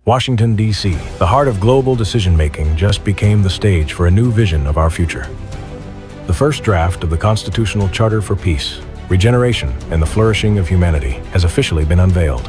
Washington, D.C., the heart of global decision-making, just became the stage for a new vision of our future. The first draft of the Constitutional Charter for Peace, Regeneration, and the Flourishing of Humanity has officially been unveiled.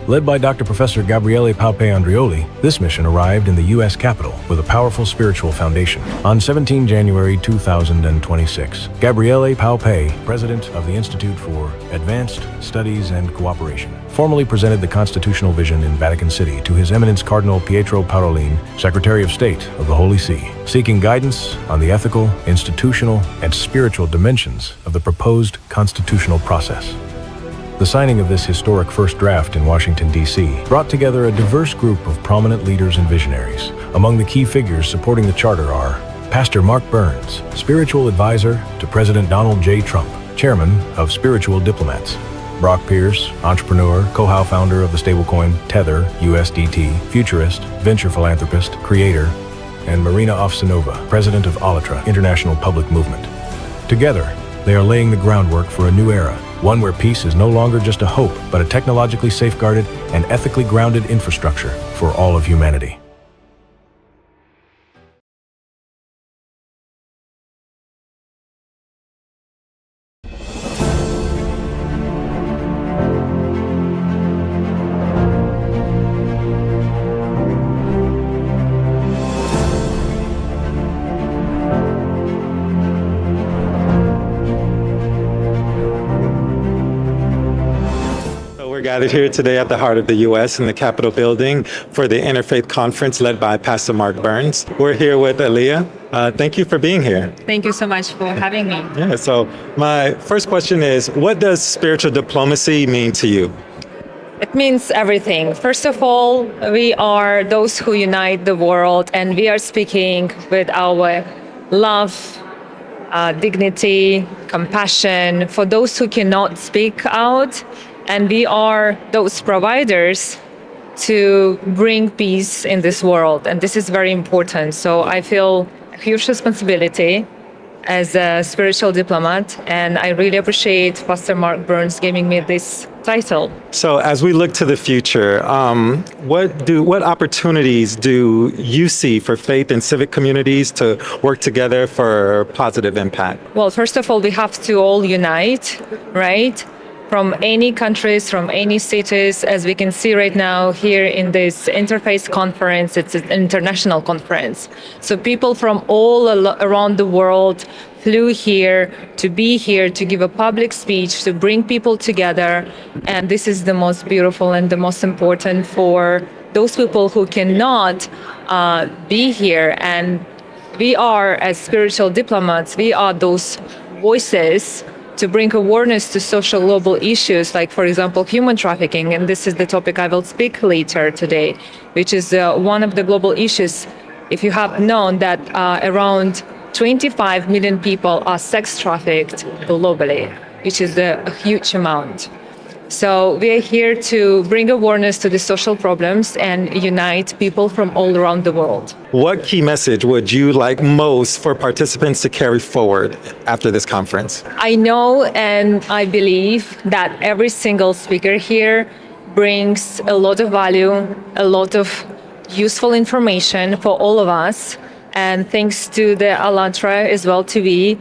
Led by Dr. Professor Gabriele Pao-Pei Andreoli, this mission arrived in the U.S. Capitol with a powerful spiritual foundation. On 17 January 2026, Gabriele Pao-Pei, President of the Institute for Advanced Studies and Cooperation, formally presented the constitutional vision in Vatican City to His Eminence Cardinal Pietro Parolin, Secretary of State of the Holy See, seeking guidance on the ethical, institutional, and spiritual dimensions of the proposed constitutional process. The signing of this historic first draft in Washington, D.C. brought together a diverse group of prominent leaders and visionaries. Among the key figures supporting the charter are Pastor Mark Burns, spiritual advisor to President Donald J. Trump, chairman of Spiritual Diplomats; Brock Pierce, entrepreneur, co-founder of the stablecoin Tether, USDT, futurist, venture philanthropist, creator; and Marina Ovsanova, president of Alatra, International Public Movement. Together, they are laying the groundwork for a new era, one where peace is no longer just a hope, but a technologically safeguarded and ethically grounded infrastructure for all of humanity. Gathered here today at the heart of the U.S. in the Capitol building for the Interfaith Conference led by Pastor Mark Burns. We're here with Aaliyah. Thank you for being here. Thank you so much for having me. Yeah, so my first question is, what does spiritual diplomacy mean to you? It means everything. First of all, we are those who unite the world, and we are speaking with our love, dignity, compassion for those who cannot speak out. And we are those providers to bring peace in this world. And this is very important. So I feel a huge responsibility as a spiritual diplomat. And I really appreciate Pastor Mark Burns giving me this title. So as we look to the future, what opportunities do you see for faith and civic communities to work together for positive impact? Well, first of all, we have to all unite, right? From any countries, from any cities, as we can see right now here in this Interfaith Conference. It's an international conference. So people from all around the world flew here to be here, to give a public speech, to bring people together. And this is the most beautiful and the most important for those people who cannot be here. And we are, as spiritual diplomats, we are those voices to bring awareness to social global issues, like, for example, human trafficking. And this is the topic I will speak later today, which is one of the global issues. If you have known that around 25 million people are sex trafficked globally, which is a huge amount. So we are here to bring awareness to the social problems and unite people from all around the world. What key message would you like most for participants to carry forward after this conference? I know and I believe that every single speaker here brings a lot of value, a lot of useful information for all of us. And thanks to the Alatra as well TV,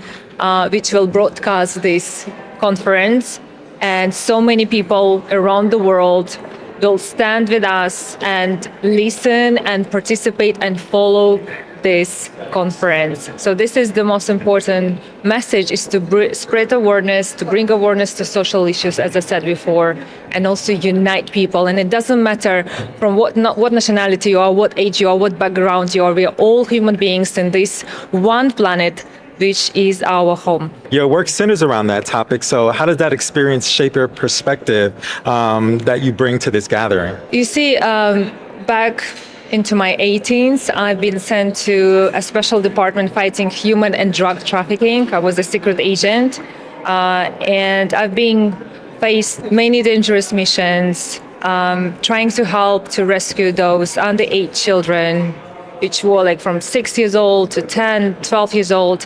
which will broadcast this conference. And so many people around the world will stand with us and listen and participate and follow this conference. So this is the most important message, is to spread awareness, to bring awareness to social issues, as I said before, and also unite people. And it doesn't matter from what nationality you are, what age you are, what background you are. We are all human beings in this one planet, which is our home. Your work centers around that topic. So how does that experience shape your perspective that you bring to this gathering? You see, back into my 18s, I've been sent to a special department fighting human and drug trafficking. I was a secret agent, and I've been faced many dangerous missions, trying to help to rescue those underage children, which were like from 6 years old to 10, 12 years old.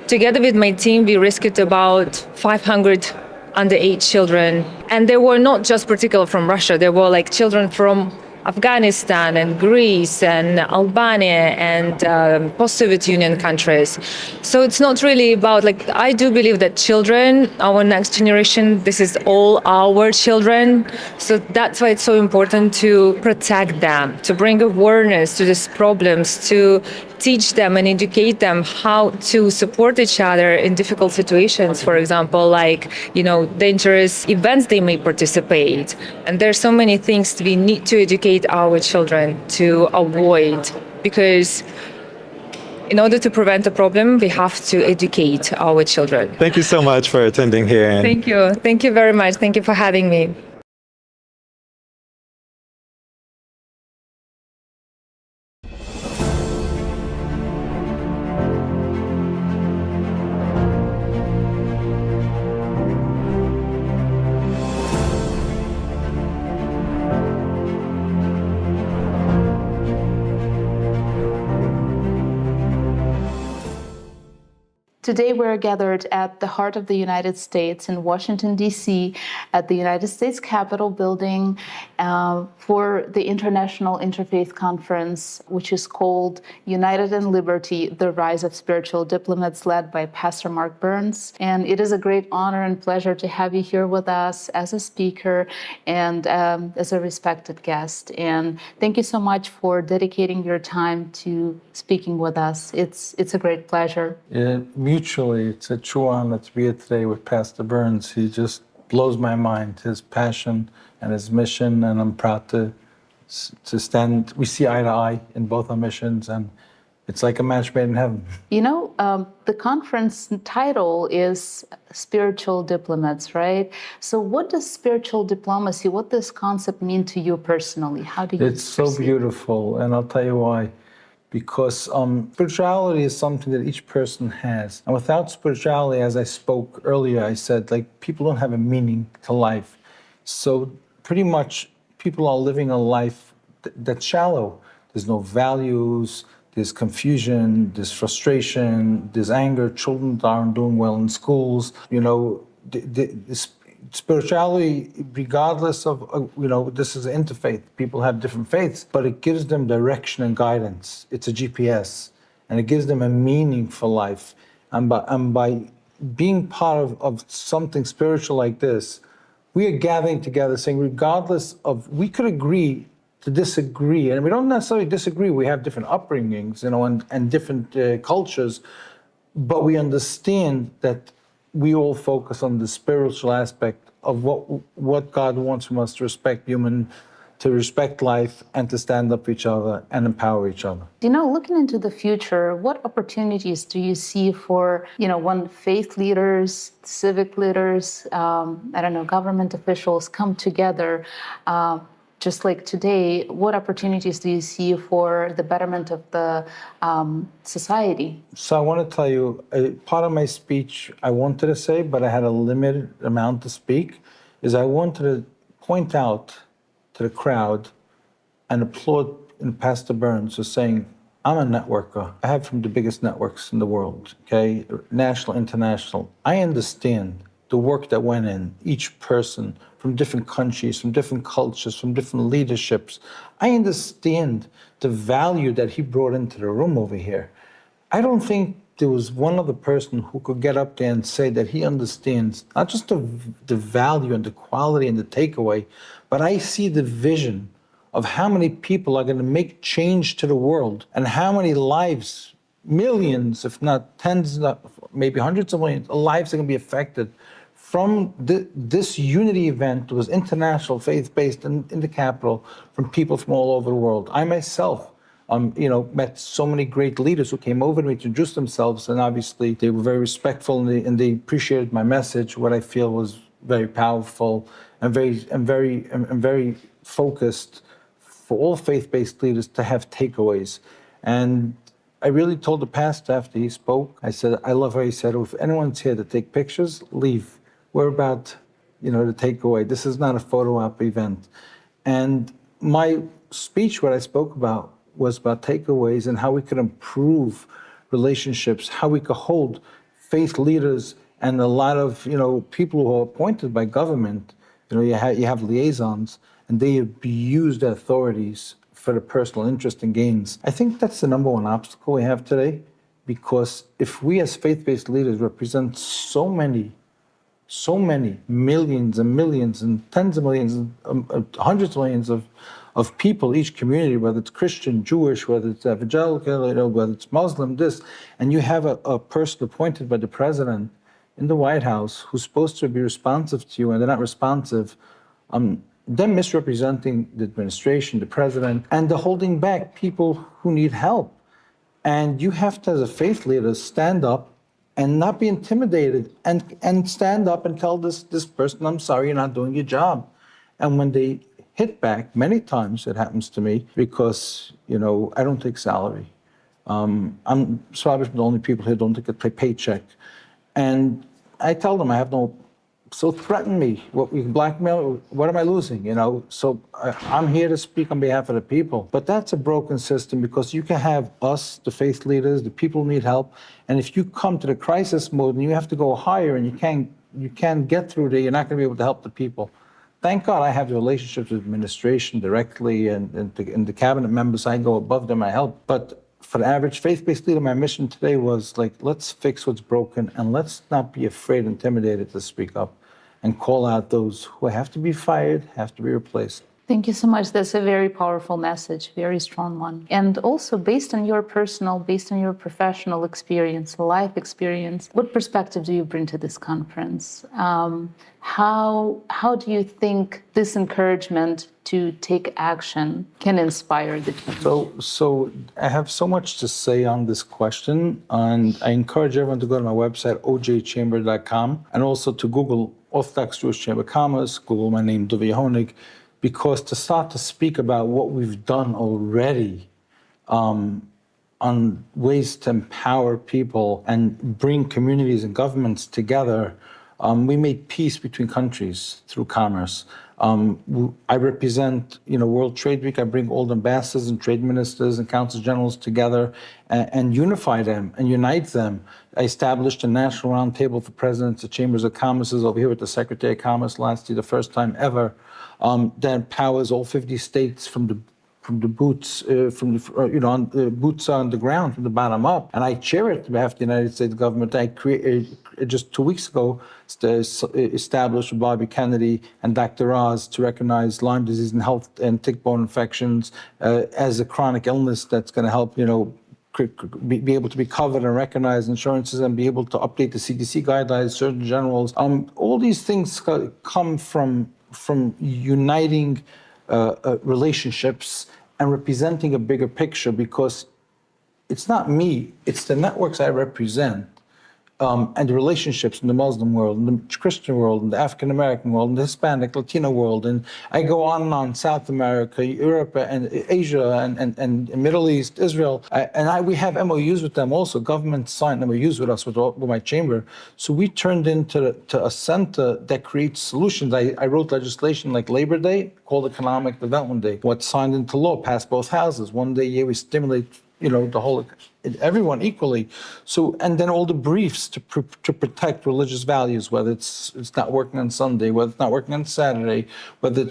Together with my team, we rescued about 500 underage children. And they were not just particular from Russia. They were like children from Afghanistan and Greece and Albania and post-Soviet Union countries. So it's not really about, like, I do believe that children, our next generation, this is all our children. So that's why it's so important to protect them, to bring awareness to these problems, to teach them and educate them how to support each other in difficult situations, for example, like, dangerous events they may participate. And there's so many things we need to educate our children to avoid, because in order to prevent a problem, we have to educate our children. Thank you so much for attending here. Thank you. Thank you very much. Thank you for having me. Today we're gathered at the heart of the United States in Washington, D.C., at the United States Capitol building for the International Interfaith Conference, which is called United in Liberty, the Rise of Spiritual Diplomats, led by Pastor Mark Burns. And it is a great honor and pleasure to have you here with us as a speaker and as a respected guest. And thank you so much for dedicating your time to speaking with us. It's a great pleasure. Mutually, it's a true honor to be here today with Pastor Burns. He just blows my mind, his passion and his mission, and I'm proud to stand. We see eye to eye in both our missions, and it's like a match made in heaven. The conference title is Spiritual Diplomats, right? So what does spiritual diplomacy, what does this concept mean to you personally? How do you It's so beautiful, and I'll tell you why. Because spirituality is something that each person has. And without spirituality, as I spoke earlier, I said, people don't have a meaning to life. So pretty much people are living a life that's shallow. There's no values, there's confusion, there's frustration, there's anger. Children aren't doing well in schools. Spirituality, regardless of, this is an interfaith. People have different faiths, but it gives them direction and guidance. It's a GPS, and it gives them a meaning for life. And by being part of something spiritual like this, we are gathering together saying, regardless of, we could agree to disagree, and we don't necessarily disagree. We have different upbringings, and different cultures, but we understand that we all focus on the spiritual aspect of what God wants from us to respect to respect life, and to stand up for each other and empower each other. Looking into the future, what opportunities do you see for, when faith leaders, civic leaders, government officials come together, just like today, what opportunities do you see for the betterment of the society? So I want to tell you, part of my speech I wanted to say, but I had a limited amount to speak, is I wanted to point out to the crowd and applaud Pastor Burns for saying, I'm a networker. I have from the biggest networks in the world, okay? National, international. I understand the work that went in, each person from different countries, from different cultures, from different leaderships. I understand the value that he brought into the room over here. I don't think there was one other person who could get up there and say that he understands not just the value and the quality and the takeaway, but I see the vision of how many people are going to make change to the world, and how many lives, millions, if not tens, maybe hundreds of millions, lives are going to be affected from this unity event. It was international, faith-based in the Capitol, from people from all over the world. I myself, met so many great leaders who came over to me to introduce themselves, and obviously they were very respectful and they appreciated my message, what I feel was very powerful and very focused for all faith-based leaders to have takeaways. And I really told the pastor after he spoke, I said, I love how he said, if anyone's here to take pictures, leave. We're about, to take away. This is not a photo op event. And my speech, what I spoke about, was about takeaways and how we could improve relationships, how we could hold faith leaders and a lot of, people who are appointed by government. You have liaisons, and they abuse their authorities for their personal interest and gains. I think that's the number one obstacle we have today, because if we as faith-based leaders represent so many millions and millions and tens of millions, hundreds of millions of people, each community, whether it's Christian, Jewish, whether it's evangelical, whether it's Muslim, and you have a person appointed by the president in the White House who's supposed to be responsive to you, and they're not responsive, them misrepresenting the administration, the president, and they're holding back people who need help. And you have to, as a faith leader, stand up and not be intimidated, and stand up and tell this person, I'm sorry, you're not doing your job. And when they hit back, many times it happens to me, because, I don't take salary. I'm probably the only people here don't take a paycheck. And I tell them I have no, so threaten me. What, you can blackmail, what am I losing, So I'm here to speak on behalf of the people. But that's a broken system, because you can have us, the faith leaders, the people who need help, and if you come to the crisis mode and you have to go higher and you can't get through there, you're not going to be able to help the people. Thank God I have the relationships with administration directly, and the cabinet members, I go above them, I help. But for the average faith-based leader, my mission today was let's fix what's broken, and let's not be afraid, intimidated to speak up and call out those who have to be fired, have to be replaced. Thank you so much. That's a very powerful message, very strong one. And also, based on your professional experience, life experience, what perspective do you bring to this conference? How do you think this encouragement to take action can inspire the people? So I have so much to say on this question, and I encourage everyone to go to my website, ojchamber.com, and also to Google Orthodox Jewish Chamber of Commerce, Google my name, Dovi Honig, because to start to speak about what we've done already on ways to empower people and bring communities and governments together. We made peace between countries through commerce. I represent, World Trade Week. I bring all the ambassadors and trade ministers and consuls generals together and unify them and unite them. I established a national roundtable for presidents of chambers of commerce over here with the Secretary of Commerce last year, the first time ever, that empowers all 50 states from the boots, boots on the ground, from the bottom up. And I chair it on behalf of the United States government. I created, just 2 weeks ago, established with Bobby Kennedy and Dr. Oz to recognize Lyme disease and health and tick-borne infections as a chronic illness that's going to help, be able to be covered and recognize insurances and be able to update the CDC guidelines, Surgeon General's. All these things come from uniting relationships and representing a bigger picture, because it's not me, it's the networks I represent, and the relationships in the Muslim world, in the Christian world, in the African American world, in the Hispanic, Latino world, and I go on, South America, Europe, and Asia, and Middle East, Israel, we have MOUs with them also. Governments signed MOUs with us, with my chamber. So we turned into a center that creates solutions. I wrote legislation like Labor Day, called Economic Development Day. What's signed into law, passed both houses. One day a year we stimulate the whole, everyone equally. So, and then all the briefs to protect religious values, whether it's not working on Sunday, whether it's not working on Saturday, whether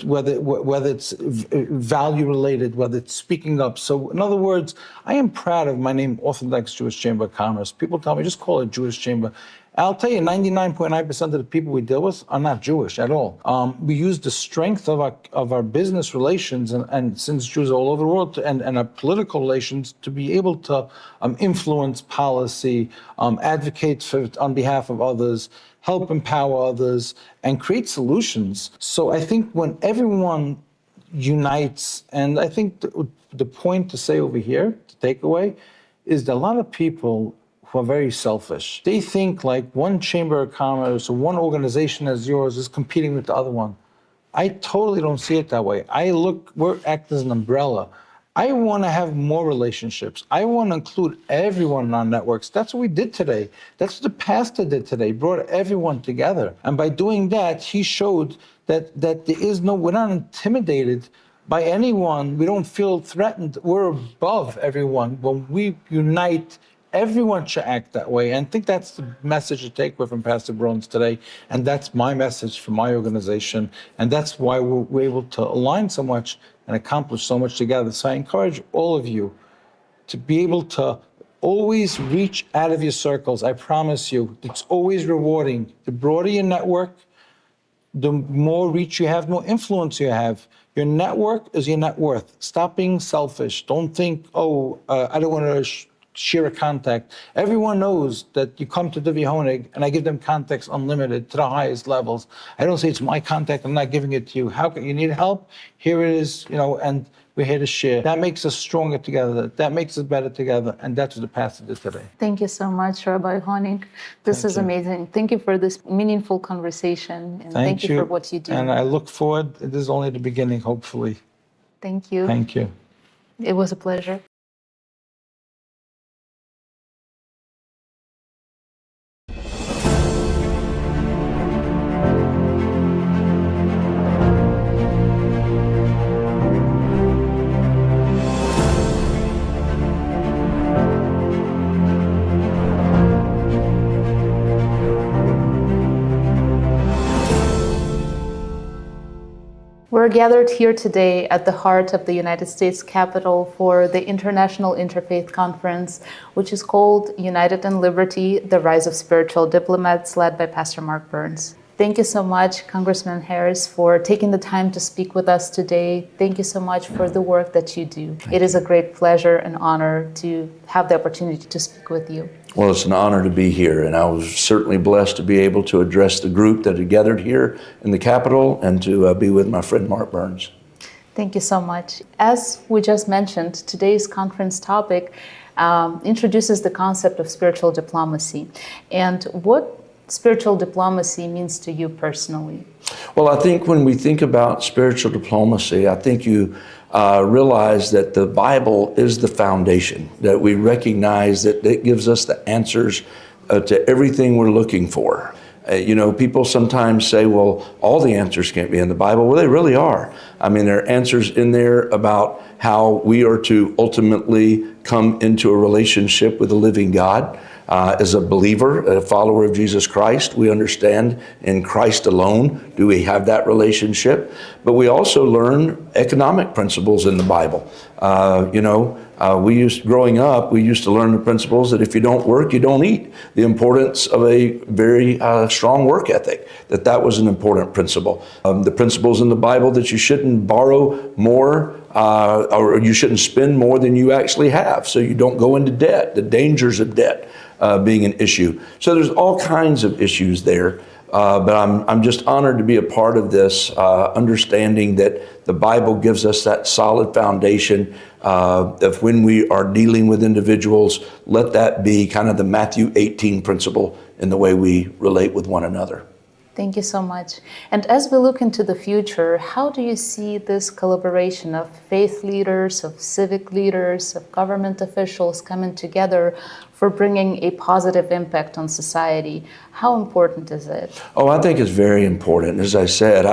it's value related, whether it's speaking up. So, in other words, I am proud of my name, Orthodox Jewish Chamber of Commerce. People tell me, just call it Jewish Chamber. I'll tell you, 99.9% of the people we deal with are not Jewish at all. We use the strength of our business relations and since Jews are all over the world and our political relations to be able to influence policy, advocate on behalf of others, help empower others, and create solutions. So I think when everyone unites, and I think the point to say over here, to take away, is that a lot of people who are very selfish. They think like one chamber of commerce or one organization as yours is competing with the other one. I totally don't see it that way. We're acting as an umbrella. I want to have more relationships. I want to include everyone in our networks. That's what we did today. That's what the pastor did today, brought everyone together. And by doing that, he showed that we're not intimidated by anyone. We don't feel threatened. We're above everyone when we unite everyone should act that way. And I think that's the message to take away from Pastor Brones today. And that's my message for my organization. And that's why we're able to align so much and accomplish so much together. So I encourage all of you to be able to always reach out of your circles. I promise you, it's always rewarding. The broader your network, the more reach you have, more influence you have. Your network is your net worth. Stop being selfish. Don't think, I don't want to share a contact. Everyone knows that you come to Divi Honig and I give them contacts unlimited to the highest levels. I don't say it's my contact, I'm not giving it to you. How can you need help? Here it is, and we're here to share. That makes us stronger together. That makes us better together. And that's what the pastor did today. Thank you so much, Rabbi Honig. This is amazing. Thank you for this meaningful conversation. And thank you for what you do. And I look forward. This is only the beginning, hopefully. Thank you. Thank you. It was a pleasure. We're gathered here today at the heart of the United States Capitol for the International Interfaith Conference, which is called United in Liberty, the Rise of Spiritual Diplomats, led by Pastor Mark Burns. Thank you so much, Congressman Harris, for taking the time to speak with us today. Thank you so much for the work that you do. It is a great pleasure and honor to have the opportunity to speak with you. Well, it's an honor to be here, and I was certainly blessed to be able to address the group that had gathered here in the Capitol and to be with my friend Mark Burns. Thank you so much. As we just mentioned, today's conference topic introduces the concept of spiritual diplomacy. And what spiritual diplomacy means to you personally? Well, I think when we think about spiritual diplomacy, I think you realize that the Bible is the foundation, that we recognize that it gives us the answers to everything we're looking for. People sometimes say, well, all the answers can't be in the Bible. Well, they really are. I mean, there are answers in there about how we are to ultimately come into a relationship with the living God. As a believer, a follower of Jesus Christ, we understand in Christ alone do we have that relationship. But we also learn economic principles in the Bible. Growing up, we used to learn the principles that if you don't work, you don't eat. The importance of a very strong work ethic, that was an important principle. The principles in the Bible that you shouldn't borrow more or you shouldn't spend more than you actually have, so you don't go into debt, the dangers of debt being an issue. So there's all kinds of issues there. But I'm just honored to be a part of this, understanding that the Bible gives us that solid foundation of when we are dealing with individuals, let that be kind of the Matthew 18 principle in the way we relate with one another. Thank you so much. And as we look into the future, how do you see this collaboration of faith leaders, of civic leaders, of government officials coming together for bringing a positive impact on society? How important is it? Oh, I think it's very important. As I said,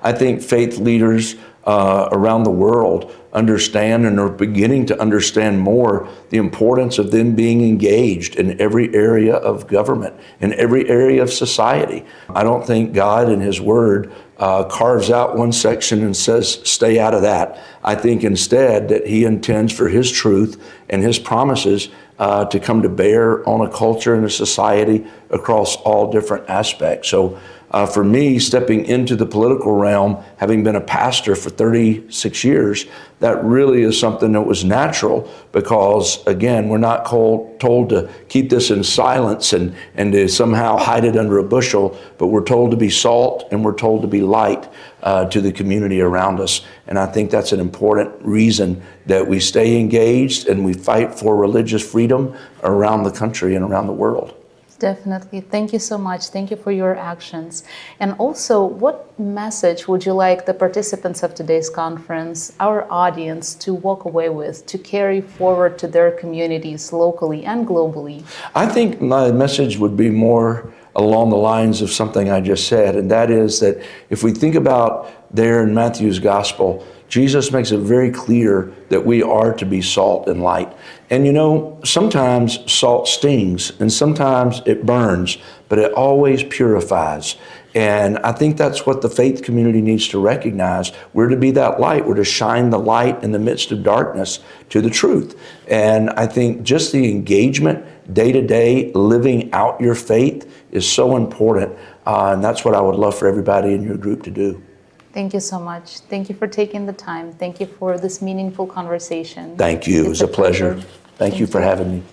I think faith leaders around the world understand and are beginning to understand more the importance of them being engaged in every area of government, in every area of society. I don't think God in His Word carves out one section and says, stay out of that. I think instead that He intends for His truth and His promises to come to bear on a culture and a society across all different aspects. So for me, stepping into the political realm, having been a pastor for 36 years, that really is something that was natural because, again, we're not told to keep this in silence and to somehow hide it under a bushel, but we're told to be salt and we're told to be light to the community around us. And I think that's an important reason that we stay engaged and we fight for religious freedom around the country and around the world. Definitely. Thank you so much. Thank you for your actions. And also, what message would you like the participants of today's conference, our audience, to walk away with, to carry forward to their communities locally and globally? I think my message would be more along the lines of something I just said, and that is that if we think about there in Matthew's gospel, Jesus makes it very clear that we are to be salt and light. And you know, sometimes salt stings and sometimes it burns, but it always purifies. And I think that's what the faith community needs to recognize. We're to be that light. We're to shine the light in the midst of darkness to the truth. And I think just the engagement, day to day, living out your faith is so important. And that's what I would love for everybody in your group to do. Thank you so much. Thank you for taking the time. Thank you for this meaningful conversation. Thank you. It was a pleasure. Thank you for having me.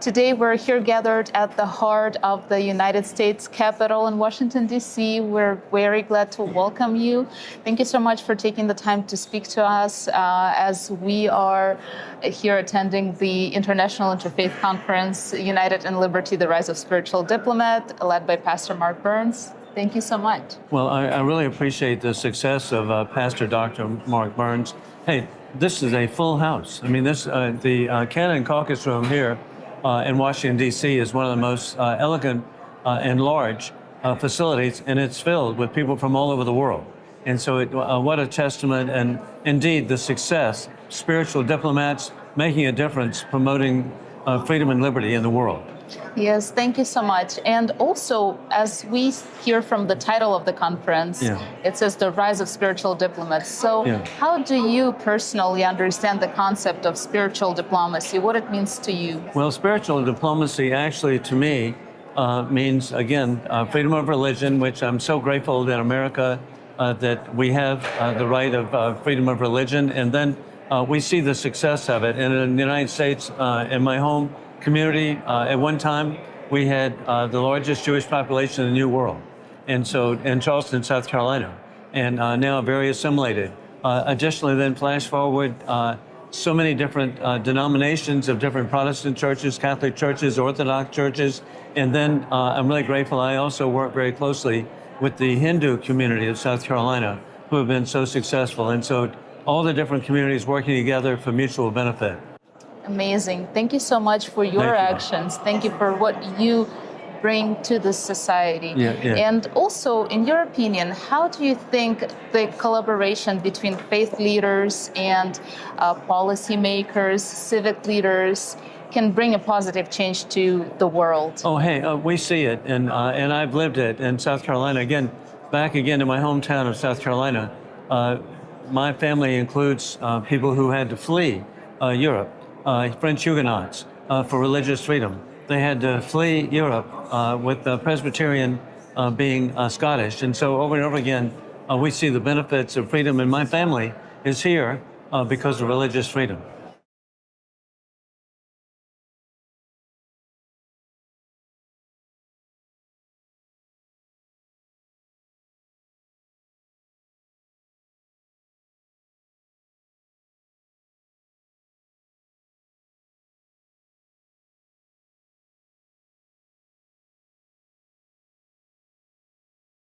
Today, we're here gathered at the heart of the United States Capitol in Washington, D.C. We're very glad to welcome you. Thank you so much for taking the time to speak to us as we are here attending the International Interfaith Conference, United in Liberty, the Rise of Spiritual Diplomat, led by Pastor Mark Burns. Thank you so much. Well, I really appreciate the success of Pastor Dr. Mark Burns. Hey, this is a full house. I mean, the Canon Caucus Room here in Washington, D.C. is one of the most elegant and large facilities, and it's filled with people from all over the world. And so what a testament, and indeed the success, spiritual diplomats making a difference, promoting freedom and liberty in the world. Yes, thank you so much. And also, as we hear from the title of the conference, it says the Rise of Spiritual Diplomats. So how do you personally understand the concept of spiritual diplomacy, what it means to you? Well, spiritual diplomacy actually to me means, again, freedom of religion, which I'm so grateful that America, that we have the right of freedom of religion. And then we see the success of it. And in the United States, in my home community, at one time, we had the largest Jewish population in the New World. And so in Charleston, South Carolina, and now very assimilated. Additionally, then flash forward, so many different denominations of different Protestant churches, Catholic churches, Orthodox churches. And then I'm really grateful, I also work very closely with the Hindu community of South Carolina, who have been so successful. And so all the different communities working together for mutual benefit. Amazing. Thank you so much for your actions. Thank you for what you bring to the society. And also, in your opinion, how do you think the collaboration between faith leaders and policymakers, civic leaders, can bring a positive change to the world? Oh, hey, we see it, and I've lived it in South Carolina. Again, back again to my hometown of South Carolina, my family includes people who had to flee Europe. French Huguenots for religious freedom. They had to flee Europe with the Presbyterian being Scottish. And so over and over again, we see the benefits of freedom. And my family is here because of religious freedom.